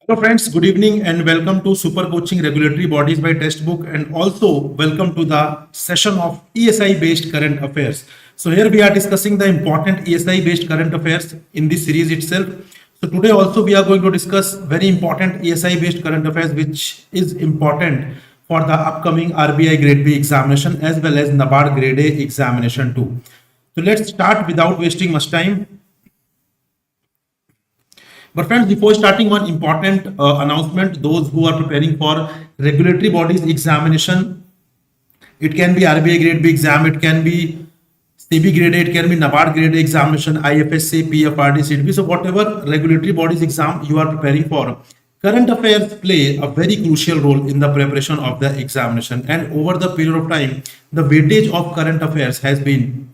Hello friends, good evening and welcome to Super Coaching Regulatory Bodies by Testbook, and also welcome to the session of ESI based current affairs. So here we are discussing the important ESI based current affairs in this series itself. So today also we are going to discuss very important ESI based current affairs which is important for the upcoming RBI Grade B examination as well as NABARD Grade A examination too. So let's start without wasting much time. But friends, before starting, one important announcement: those who are preparing for regulatory bodies examination, it can be RBI Grade B exam, it can be SEBI Grade A, it can be NABARD Grade A examination, IFSC, PFRD, CDP. So whatever regulatory bodies exam you are preparing for, current affairs play a very crucial role in the preparation of the examination. And over the period of time, the weightage of current affairs has been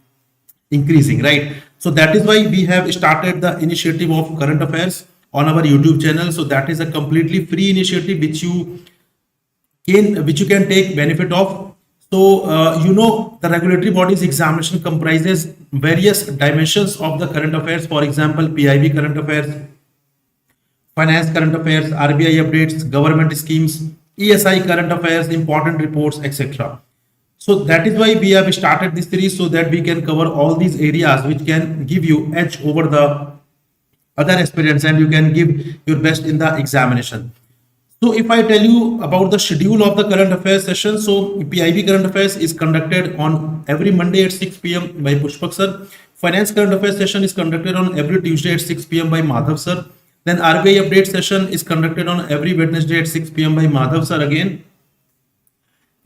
increasing, right? So that is why we have started the initiative of current affairs on our YouTube channel. So that is a completely free initiative which you can take benefit of. So the regulatory bodies examination comprises various dimensions of the current affairs. For example, PIB current affairs, finance current affairs, RBI updates, government schemes, ESI current affairs, important reports, etc. So that is why we have started this series, so that we can cover all these areas which can give you edge over the other aspirants and you can give your best in the examination. So if I tell you about the schedule of the current affairs session, so PIB current affairs is conducted on every Monday at 6 p.m. by Pushpak Sir. Finance current affairs session is conducted on every Tuesday at 6 p.m. by Madhav Sir. Then RBI update session is conducted on every Wednesday at 6 p.m. by Madhav Sir again.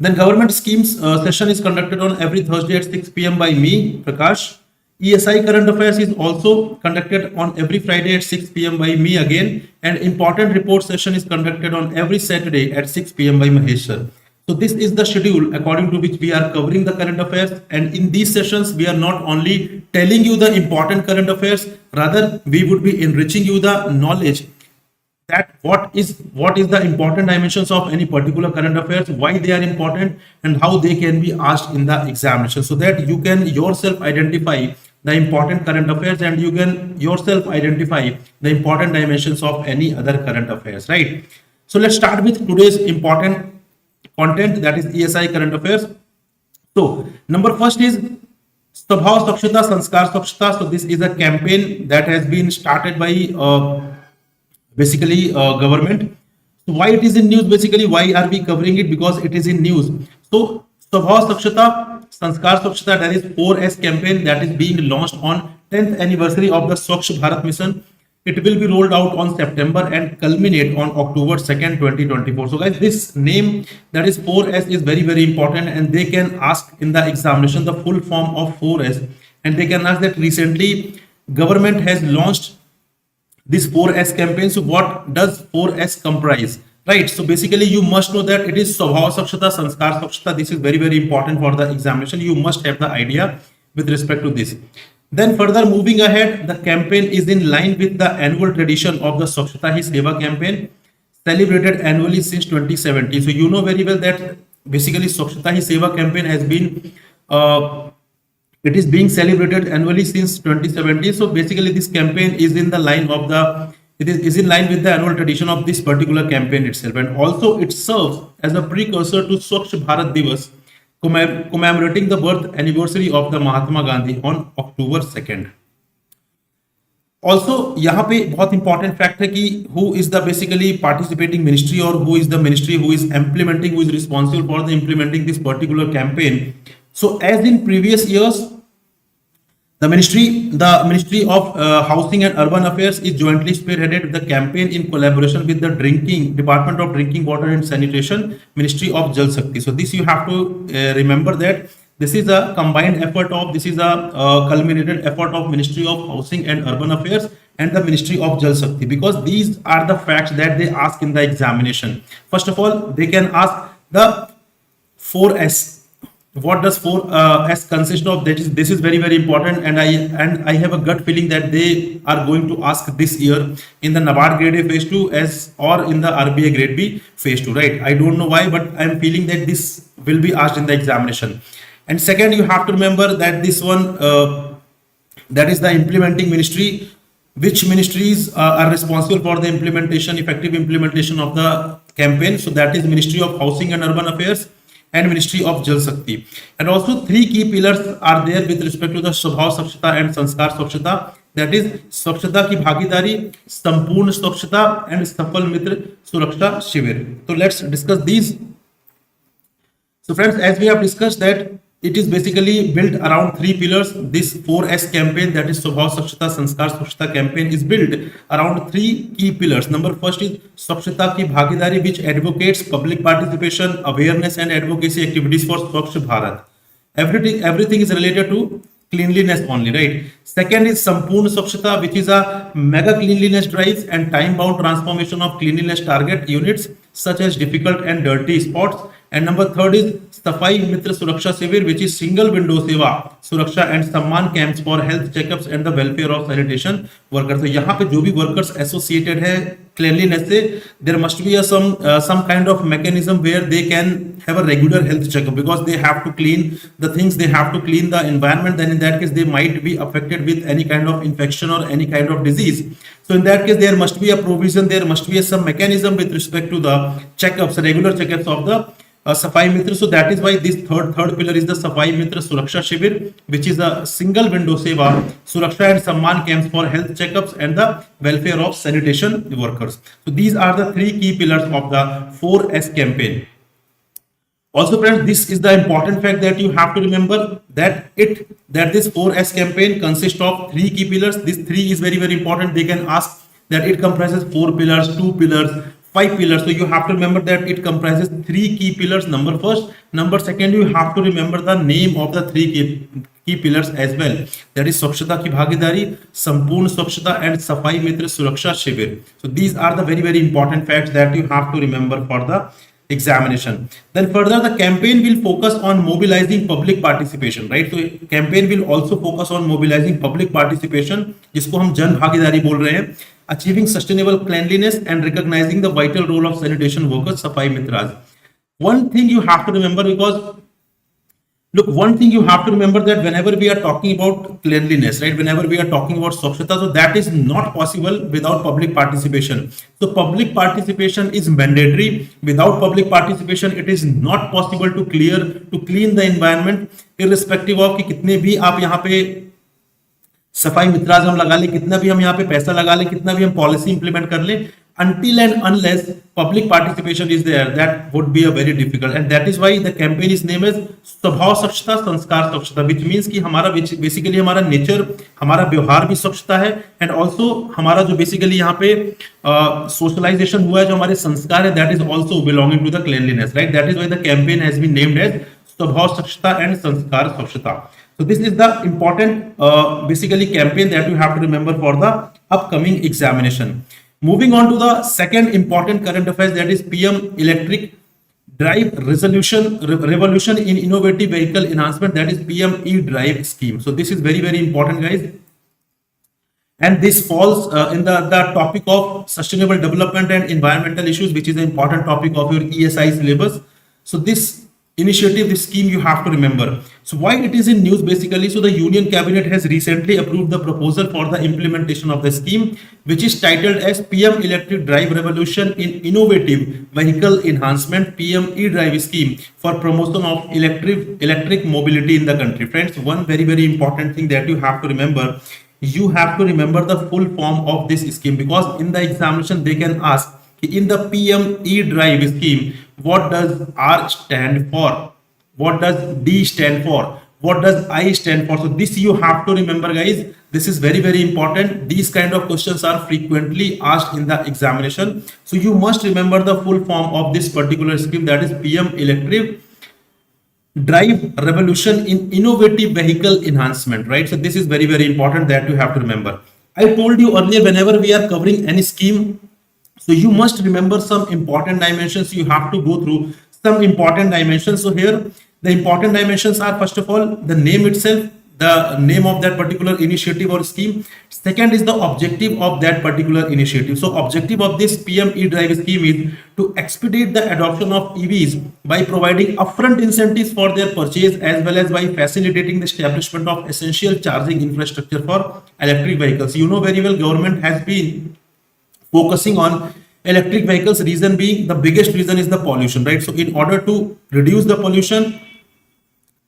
Then government schemes session is conducted on every Thursday at 6 p.m. by me, Prakash. ESI current affairs is also conducted on every Friday at 6 p.m. by me again. And important report session is conducted on every Saturday at 6 p.m. by Mahesh Sir. So this is the schedule according to which we are covering the current affairs. And in these sessions, we are not only telling you the important current affairs, rather we would be enriching you the knowledge that what is the important dimensions of any particular current affairs, why they are important, and how they can be asked in the examination, so that you can yourself identify the important current affairs and you can yourself identify the important dimensions of any other current affairs, right? So let's start with today's important content, that is ESI current affairs. So number first is Swabhav Swachhata Sanskar Swachhata. So this is a campaign that has been started by government. So why it is in news? Basically, why are we covering it? Because it is in news. So Swabhav Swachhata Sanskar Swachhata, that is 4S campaign that is being launched on 10th anniversary of the Swachh Bharat mission. It will be rolled out on September and culminate on October 2nd, 2024. So guys, this name, that is 4S, is very, very important, and they can ask in the examination the full form of 4S, and they can ask that recently government has launched this 4S campaign. So what does 4S comprise? Right. So basically you must know that it is Swabhav Swachhata Sanskar Swachhata. This is very, very important for the examination. You must have the idea with respect to this. Then further moving ahead, the campaign is in line with the annual tradition of the Swachhata Hi Seva campaign, celebrated annually since 2017. So you know very well that basically Swachhata Hi Seva campaign has been it is being celebrated annually since 2017. So basically this campaign is in the line of it is in line with the annual tradition of this particular campaign itself, and also it serves as a precursor to Swachh Bharat Divas, commemorating the birth anniversary of the Mahatma Gandhi on October 2nd. Also यहाँ पे बहुत important fact है कि who is the basically participating ministry, or who is the ministry who is implementing, who is responsible for the implementing this particular campaign. So as in previous years, the Ministry of Housing and Urban Affairs is jointly spearheaded the campaign in collaboration with the Department of Drinking Water and Sanitation, Ministry of Jal Shakti. So this you have to remember that this is a combined effort of, this is a culminated effort of Ministry of Housing and Urban Affairs and the Ministry of Jal Shakti, because these are the facts that they ask in the examination. First of all, they can ask the 4S. What does 4S consist of? This is very, very important, and I have a gut feeling that they are going to ask this year in the NABARD Grade A phase 2 or in the RBI Grade B phase 2, right? I don't know why, but I'm feeling that this will be asked in the examination. And second, you have to remember that this one, that is the implementing ministry, which ministries are responsible for the effective implementation of the campaign. So that is Ministry of Housing and Urban Affairs and Ministry of Jal Shakti. And also three key pillars are there with respect to the Swabhav Swachhata and Sanskar Swachhata. That is स्वच्छता की भागीदारी, संपूर्ण स्वच्छता and सफल मित्र सुरक्षा शिविर. So let's discuss these. So friends, as we have discussed that it is basically built around three pillars. This 4S campaign, that is Swabhav Swachhata Sanskar Swachhata campaign, is built around three key pillars. Number first is Swachhata ki bhagidari, which advocates public participation, awareness and advocacy activities for Swachh Bharat. Everything is related to cleanliness only, right? Second is Sampurna Swachhata, which is a mega cleanliness drives and time-bound transformation of cleanliness target units such as difficult and dirty spots. And number third is Safai Mitra Suraksha Shivir, which is single window seva Suraksha and Samman camps for health checkups and the welfare of sanitation workers. So यहाँ पे जो भी workers associated है cleanliness से, there must be some kind of mechanism where they can have a regular health checkup, because they have to clean the things, they have to clean the environment. Then in that case they might be affected with any kind of infection or any kind of disease. So in that case there must be a provision, there must be some mechanism with respect to the checkups, regular checkups of the Safai Mitra. So that is why this third pillar is the Safai Mitra Suraksha Shivir, which is a single window seva Suraksha and Samman camps for health checkups and the welfare of sanitation workers. So these are the three key pillars of the 4S campaign. Also friends, this is the important fact that you have to remember that this 4S campaign consists of three key pillars. This three is very important. They can ask that it comprises 4 pillars, 2 pillars, 5 pillars. So you have to remember that it comprises three key pillars. Number first. Number second, you have to remember the name of the three key pillars as well. That is Swachhata ki bhagidari, Sampurna Swachhata and Safai Mitra Suraksha Shivir. So these are the very important facts that you have to remember for the examination. Then further, the campaign will focus on mobilizing public participation, right? So campaign will also focus on mobilizing public participation, जिसको हम जन भागीदारी बोल रहे हैं, achieving sustainable cleanliness and recognizing the vital role of sanitation workers, Safai Mitras. One thing you have to remember, because one thing you have to remember that whenever we are talking about cleanliness, right, whenever we are talking about Swachhata, so that is not possible without public participation. So public participation is mandatory. Without public participation, it is not possible to clean the environment, irrespective of कि कितने भी आप यहाँ पे सफाई मित्राज हम लगा लें, कितना भी हम यहाँ पे पैसा लगा लें, कितना भी हम पॉलिसी इंप्लीमेंट कर लें, until and unless public participation is there, that would be a very difficult. And that is why the campaign is named as स्वभाव स्वच्छता संस्कार स्वच्छता, which means कि हमारा बेसिकली हमारा नेचर, हमारा व्यवहार भी स्वच्छता है, एंड ऑल्सो हमारा जो बेसिकली यहाँ पे सोशलाइजेशन हुआ है, जो हमारे संस्कार है, that is also belonging to the cleanliness, right? That is why the campaign has been named as स्वभाव स्वच्छता and संस्कार स्वच्छता. So this is the important basically campaign that you have to remember for the upcoming examination. Moving on to the second important current affairs, that is PM Electric Drive Revolution in Innovative Vehicle Enhancement, that is PM E-Drive scheme. So this is very important, guys. And this falls in the topic of sustainable development and environmental issues, which is an important topic of your ESI syllabus. So this initiative, this scheme, you have to remember. So why it is in news basically? So the Union Cabinet has recently approved the proposal for the implementation of the scheme, which is titled as PM Electric Drive Revolution in Innovative Vehicle Enhancement, PM E-Drive scheme for promotion of electric mobility in the country. Friends, one very important thing that you have to remember, you have to remember the full form of this scheme, because in the examination they can ask in the PM E-Drive scheme, what does R stand for? What does D stand for? What does I stand for? So this you have to remember, guys. This is very important. These kind of questions are frequently asked in the examination. So you must remember the full form of this particular scheme, that is PM Electric Drive Revolution in Innovative Vehicle Enhancement, right? So this is very important that you have to remember. I told you earlier, whenever we are covering any scheme, so you must remember some important dimensions. You have to go through some important dimensions. So here the important dimensions are, first of all, the name itself, the name of that particular initiative or scheme. Second is the objective of that particular initiative. So objective of this PM E-Drive scheme is to expedite the adoption of EVs by providing upfront incentives for their purchase, as well as by facilitating the establishment of essential charging infrastructure for electric vehicles. You know very well, government has been focusing on electric vehicles. Reason being, the biggest reason is the pollution, right? So in order to reduce the pollution,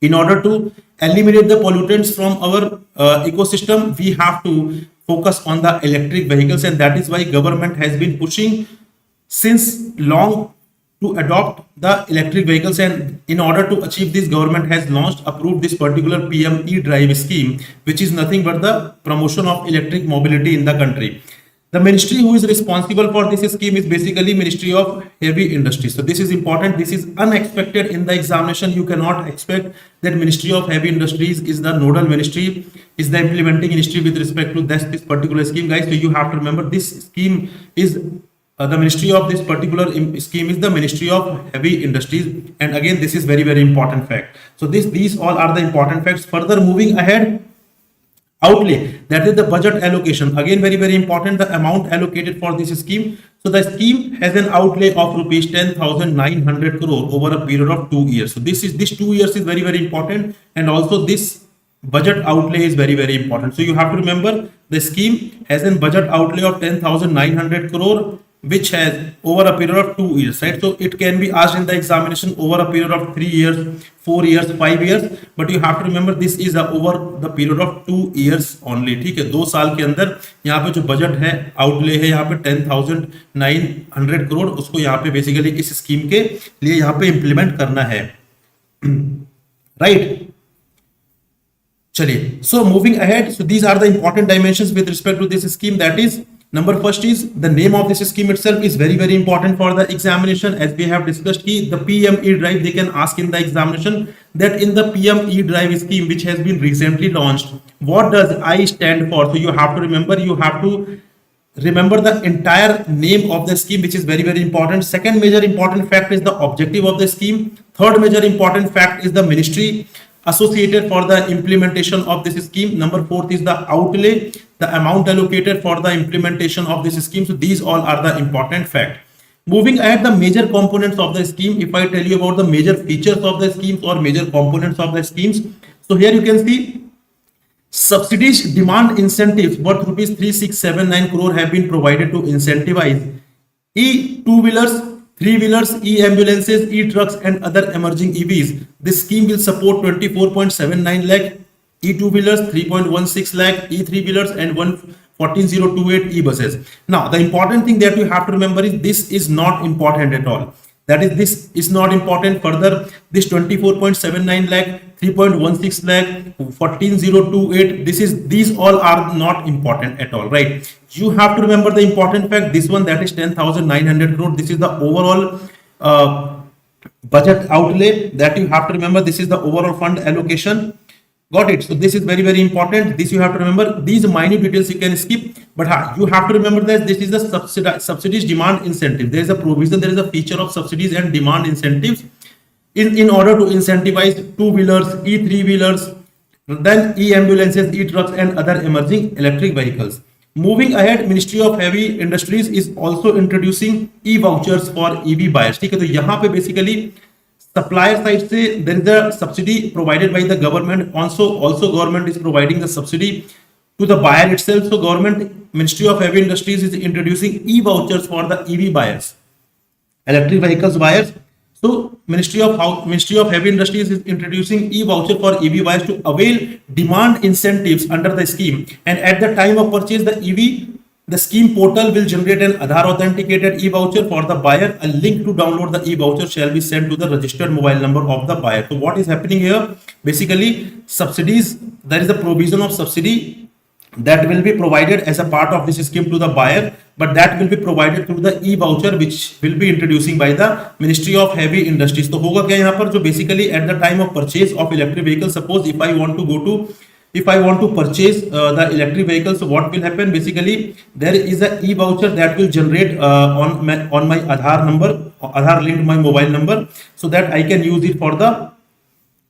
in order to eliminate the pollutants from our ecosystem, we have to focus on the electric vehicles, and that is why government has been pushing since long to adopt the electric vehicles. And in order to achieve this, government has approved this particular PM E-Drive scheme, which is nothing but the promotion of electric mobility in the country. The ministry who is responsible for this scheme is basically Ministry of Heavy Industries. So this is important. This is unexpected in the examination. You cannot expect that Ministry of Heavy Industries is the nodal ministry, is the implementing ministry with respect to this particular scheme, guys. So you have to remember this scheme is the ministry of this particular scheme is the Ministry of Heavy Industries. And again, this is very, very important fact. So these all are the important facts. Further moving ahead, outlay, that is the budget allocation. Again, very, very important, the amount allocated for this scheme. So the scheme has an outlay of rupees 10,900 crore over a period of 2 years. So this 2 years is very, very important, and also this budget outlay is very, very important. So you have to remember the scheme has a budget outlay of 10,900 crore, which has over a period of 2 years, right? So it can be asked in the examination over a period of 3 years, 4 years, 5 years, but you have to remember this is over the period of 2 years only. ठीक है, 2 साल के अंदर यहाँ पे जो budget है, outlay है यहाँ पे 10,900 करोड़, उसको यहाँ पे बेसिकली इस स्कीम के लिए यहाँ पे इंप्लीमेंट करना है, राइट? चलिए, so moving ahead, so these are the important dimensions with respect to this scheme. That is, number first is the name of this scheme itself is very, very important for the examination. As we have discussed, the PM E-Drive, they can ask in the examination that in the PM E-Drive scheme, which has been recently launched, what does I stand for? So you have to remember the entire name of the scheme, which is very, very important. Second major important fact is the objective of the scheme. Third major important fact is the ministry associated for the implementation of this scheme. Number fourth is the outlay, the amount allocated for the implementation of this scheme. So these all are the important fact. Moving ahead, the major components of the scheme. If I tell you about the major features of the schemes or major components of the schemes, so here you can see subsidies, demand incentives worth rupees 3679 crore have been provided to incentivize e-two-wheelers, three-wheelers, e-ambulances, e-trucks and other emerging EVs. This scheme will support 24.79 lakh e-two-wheelers, 3.16 lakh e-three-wheelers and 14,028 e-buses. Now, the important thing that you have to remember is this is not important at all. That is, this is not important. Further, this 24.79 lakh, 3.16 lakh, 14,028, these all are not important at all, right? You have to remember the important fact, this one, that is 10,900 crore. This is the overall budget outlay that you have to remember. This is the overall fund allocation. Got it? So this is very, very important. This you have to remember. These minute details you can skip, but you have to remember that this is the subsidies, demand incentive. There is a provision, there is a feature of subsidies and demand incentives in order to incentivize two-wheelers, e-three-wheelers, then e-ambulances, e-trucks and other emerging electric vehicles. Moving ahead, Ministry of Heavy Industries is also introducing e-vouchers for EV buyers. ठीक है, तो यहाँ पे basically supplier side से there is a subsidy provided by the government. Also government is providing the subsidy to the buyer itself. So Ministry of Heavy Industries is introducing e-vouchers for the EV buyers, electric vehicles buyers. So Ministry of Heavy Industries is introducing e-voucher for EV buyers to avail demand incentives under the scheme. And at the time of purchase, the scheme portal will generate an Aadhaar authenticated e-voucher for the buyer. A link to download the e-voucher shall be sent to the registered mobile number of the buyer. So what is happening here? Basically, subsidies, there is a provision of subsidy that will be provided as a part of this scheme to the buyer, but that will be provided through the e-voucher which will be introducing by the Ministry of Heavy Industries. तो होगा क्या यहाँ पर, जो basically at the time of purchase of electric vehicle, suppose if I want to purchase the electric vehicle, so what will happen? Basically, there is a e-voucher that will generate on my Aadhaar number, Aadhaar linked my mobile number, so that I can use it for the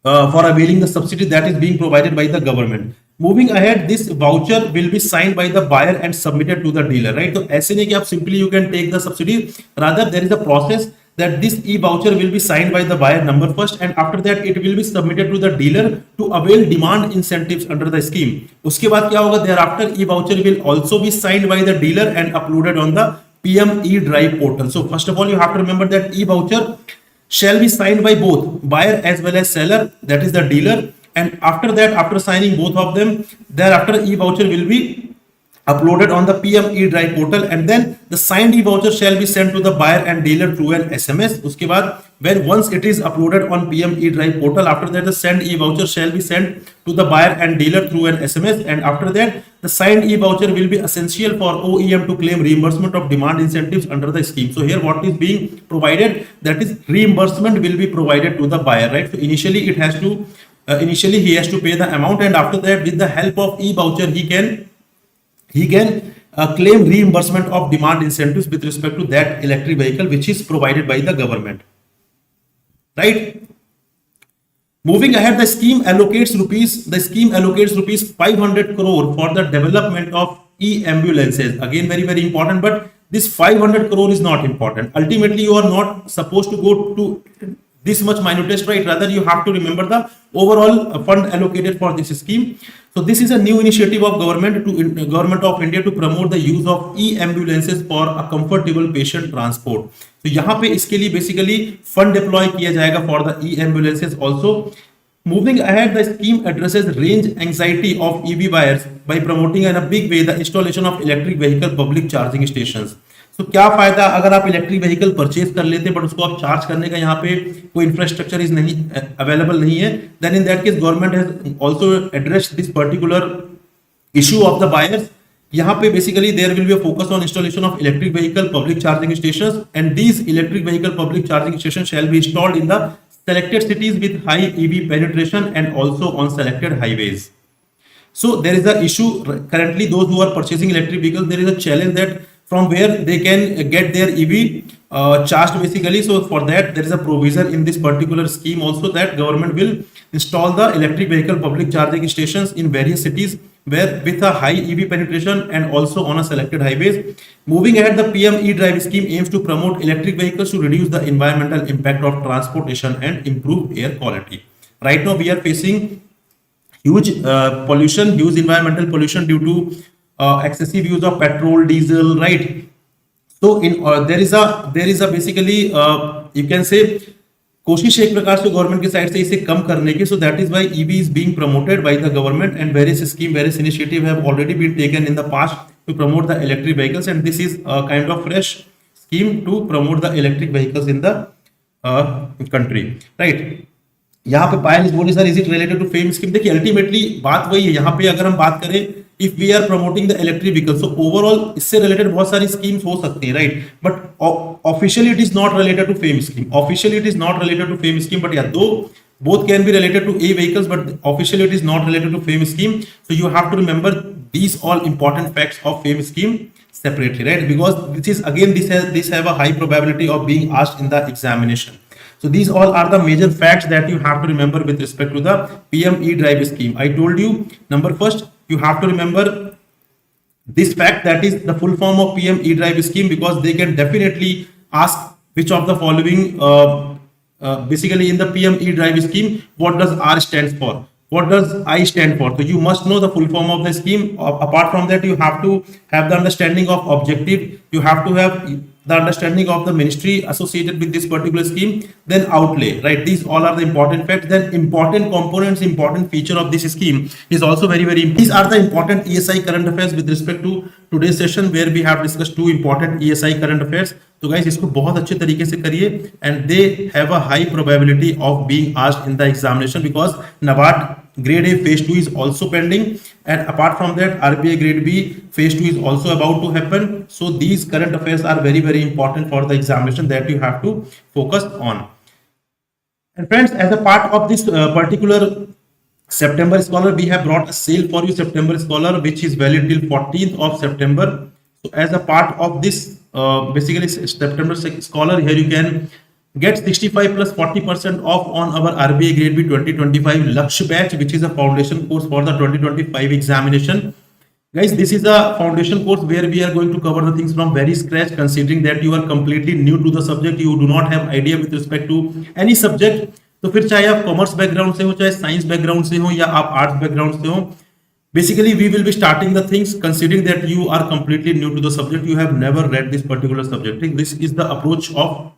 for availing the subsidy that is being provided by the government. Moving ahead, this voucher will be signed by the buyer and submitted to the dealer, right? So ऐसे नहीं कि आप simply you can take the subsidy. Rather, there is a process that this e-voucher will be signed by the buyer number first, and after that it will be submitted to the dealer to avail demand incentives under the scheme. उसके बाद क्या होगा? Thereafter, e-voucher will also be signed by the dealer and uploaded on the PM e-drive portal. So first of all, you have to remember that e-voucher shall be signed by both buyer as well as seller, that is the dealer. And after that, after signing both of them, thereafter e-voucher will be uploaded on the PM e-drive portal, and then the signed e-voucher shall be sent to the buyer and dealer through an SMS. उसके बाद when once it is uploaded on PM e-drive portal, after that the sent e-voucher shall be sent to the buyer and dealer through an SMS, and after that the signed e-voucher will be essential for OEM to claim reimbursement of demand incentives under the scheme. So here what is being provided, that is reimbursement will be provided to the buyer, right? So initially it has to initially he has to pay the amount, and after that with the help of e-voucher he can claim reimbursement of demand incentives with respect to that electric vehicle which is provided by the government, right? Moving ahead, the scheme allocates rupees 500 crore for the development of e-ambulances. Again, very very important, but this 500 crore is not important. Ultimately, you are not supposed to go to this much minutest, right? Rather, you have to remember the overall fund allocated for this scheme. So this is a new initiative of government of India to promote the use of e-ambulances for a comfortable patient transport. तो यहाँ पे इसके लिए basically fund deploy किया जाएगा for the e-ambulances also. Moving ahead, the scheme addresses range anxiety of EV buyers by promoting in a big way the installation of electric vehicle public charging stations. तो क्या फायदा अगर आप electric vehicle purchase कर लेते हैं but उसको आप चार्ज करने का यहाँ पे कोई इंफ्रास्ट्रक्चर इज नहीं अवेलेबल नहीं है, then in that case government has also addressed this particular issue of the buyers. यहाँ पे basically there will be a focus on installation of electric vehicle public charging stations, and these electric vehicle public charging station shall be installed in the selected cities with high EV penetration and also on selected highways. So there is a issue currently, those who are purchasing electric vehicles, there is a challenge that from where they can get their EV charged basically. So for that there is a provision in this particular scheme also that government will install the electric vehicle public charging stations in various cities where with a high EV penetration and also on a selected highways. Moving ahead, the PM e-drive scheme aims to promote electric vehicles to reduce the environmental impact of transportation and improve air quality. Right now we are facing huge pollution, huge environmental pollution due to excessive use of petrol, diesel, right? So in there is a basically you can say कोशिश एक प्रकार से government की side से इसे कम करने की. So that is why EV is being promoted by the government and various scheme, various initiative have already been taken in the past to promote the electric vehicles, and this is kind of fresh scheme to promote the electric vehicles in the country, right? यहाँ पे Payal is बोली sir is it related to FAME scheme. देखिए ultimately बात वही है. यहाँ पे अगर हम बात करें if we are promoting the electric vehicle, so overall इससे रिलेटेड बहुत सारी स्कीम्स हो सकती है, right? But officially it is not related to FAME scheme. Officially it is not related to FAME scheme, but या दो both can be related to e vehicles, but officially it is not related to FAME scheme. So you have to remember these all important facts of FAME scheme separately, right? Because this is again this have a high probability of being asked in the examination. So these all are the major facts that you have to remember with respect to the PM e-drive scheme. I told you, number first, you have to remember this fact, that is the full form of PM e-drive scheme, because they can definitely ask which of the following basically in the PM e-drive scheme, what does R stands for? What does I stand for? So you must know the full form of the scheme. Apart from that, you have to have the understanding of objective. You have to have the understanding of the ministry associated with this particular scheme. Then outlay, right? These all are the important facts. Then important components, important feature of this scheme is also very very important. These are the important ESI current affairs with respect to today's session, where we have discussed two important ESI current affairs. तो guys इसको बहुत अच्छे तरीके से करिए, and they have a high probability of being asked in the examination, because NABARD Grade A phase 2 is also pending, and apart from that RBI Grade B phase 2 is also about to happen. So these current affairs are very very important for the examination that you have to focus on. And friends, as a part of this particular September Scholar, we have brought a sale for you, September Scholar, which is valid till 14th of September. So as a part of this basically September Scholar, here you can get 65 plus 40% off on our RBI Grade B 2025 Lakshya batch, which is a foundation course for the 2025 examination. Guys, this is a foundation course where we are going to cover the things from very scratch, considering that you are completely new to the subject, you do not have idea with respect to any subject. तो फिर चाहे आप commerce background से हो, चाहे science background से हो, या आप आर्ट्स बैकग्राउंड से हो, basically we will be starting the things considering that you are completely new to the subject, you have never read this particular subject. This is the approach of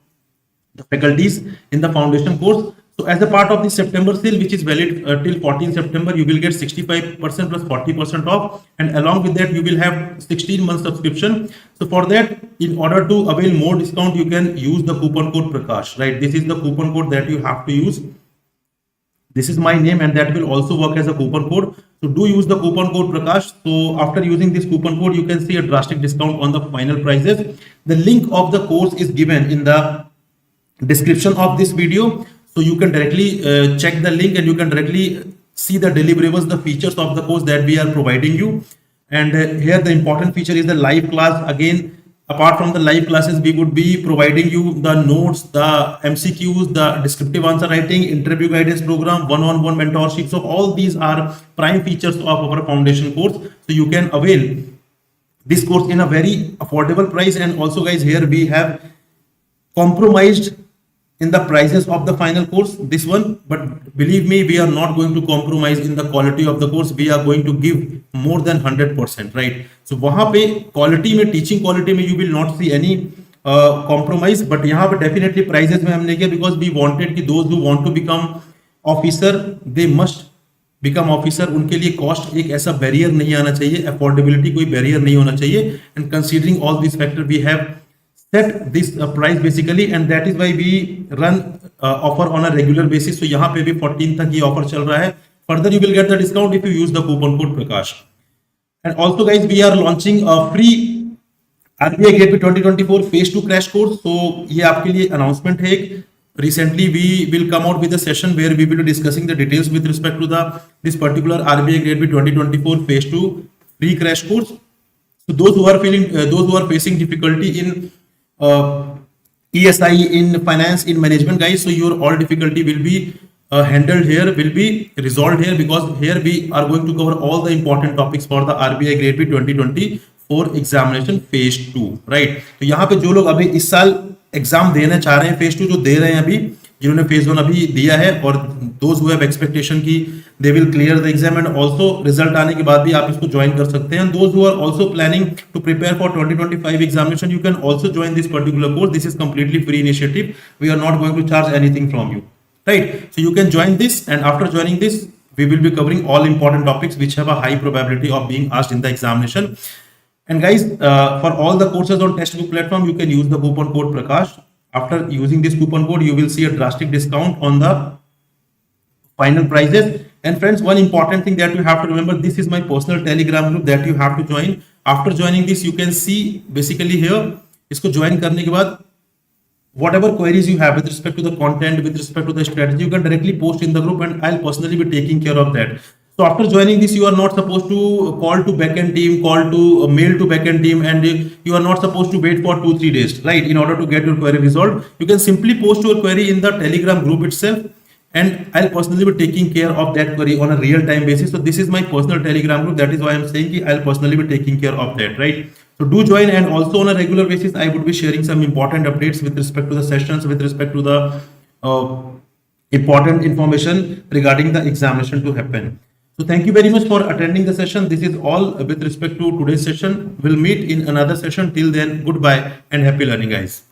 the faculties in the foundation course. So as a part of the September sale, which is valid till 14 September, you will get 65% plus 40% off, and along with that you will have 16 month subscription. So for that, in order to avail more discount, you can use the coupon code Prakash, right? This is the coupon code that you have to use. This is my name, and that will also work as a coupon code. So do use the coupon code Prakash. So after using this coupon code, you can see a drastic discount on the final prices. The link of the course is given in the description of this video. So you can directly check the link, and you can directly see the deliverables, the features of the course that we are providing you. And here the important feature is the live class. Again, apart from the live classes, we would be providing you the notes, the MCQs, the descriptive answer writing, interview guidance program, one-on-one mentorship. So all these are prime features of our foundation course. So you can avail this course in a very affordable price. And also guys, here we have compromised in the prices of the final course, this one, but believe me, we are not going to compromise in the quality of the course. We are going to give more than 100%, right? So वहां पे quality में, teaching quality में you will not see any compromise, but यहाँ पे definitely prices में हमने किया, because we wanted कि those who want to become officer, they must become officer. उनके लिए cost एक ऐसा barrier नहीं आना चाहिए, affordability कोई barrier नहीं होना चाहिए, and considering all these factors, we have set this price basically, and that is why we run offer on a regular basis. So यहाँ पे भी 14 तक ये offer चल रहा है. Further you will get the discount if you use the coupon code Prakash. And also guys, we are launching a free RBI Grade B 2024 phase 2 crash course. So ये आपके लिए announcement है. Recently we will come out with a session where we will be discussing the details with respect to this particular RBI Grade B 2024 phase 2 free crash course. So those who are facing difficulty in ESI, in finance, in management, guys, so your all difficulty will be handled here, will be resolved here, because here we are going to cover all the important topics for the RBI Grade B 2024 examination phase 2, right? तो यहाँ पे जो लोग अभी इस साल exam देना चाह रहे हैं, phase 2 जो दे रहे हैं अभी, जिन्होंने phase 1 अभी दिया है, और those who have expectation की they will clear the exam, and also result आने के बाद भी आप इसको join कर सकते हैं. Those who are also planning to prepare for 2025 examination, you can also join this particular course. This is completely free initiative. We are not going to charge anything from you, right? So you can join this, and after joining this, we will be covering all important topics which have a high probability of being asked in the examination. And guys, for all the courses on Testbook platform, you can use the coupon code Prakash. After using this coupon code, you will see a drastic discount on the final prices. And friends, one important thing that you have to remember, this is my personal Telegram group that you have to join. After joining this, you can see basically here, इसको join करने के बाद whatever queries you have with respect to the content, with respect to the strategy, you can directly post in the group, and I'll personally be taking care of that. So after joining this, you are not supposed to call to backend team, call to mail to backend team, and you are not supposed to wait for 2-3 days, right? In order to get your query resolved, you can simply post your query in the Telegram group itself, and I'll personally be taking care of that query on a real-time basis. So this is my personal Telegram group. That is why I'm saying I'll personally be taking care of that, right? So do join, and also on a regular basis, I would be sharing some important updates with respect to the sessions, with respect to the important information regarding the examination to happen. So thank you very much for attending the session. This is all with respect to today's session. We'll meet in another session. Till then, goodbye and happy learning, guys.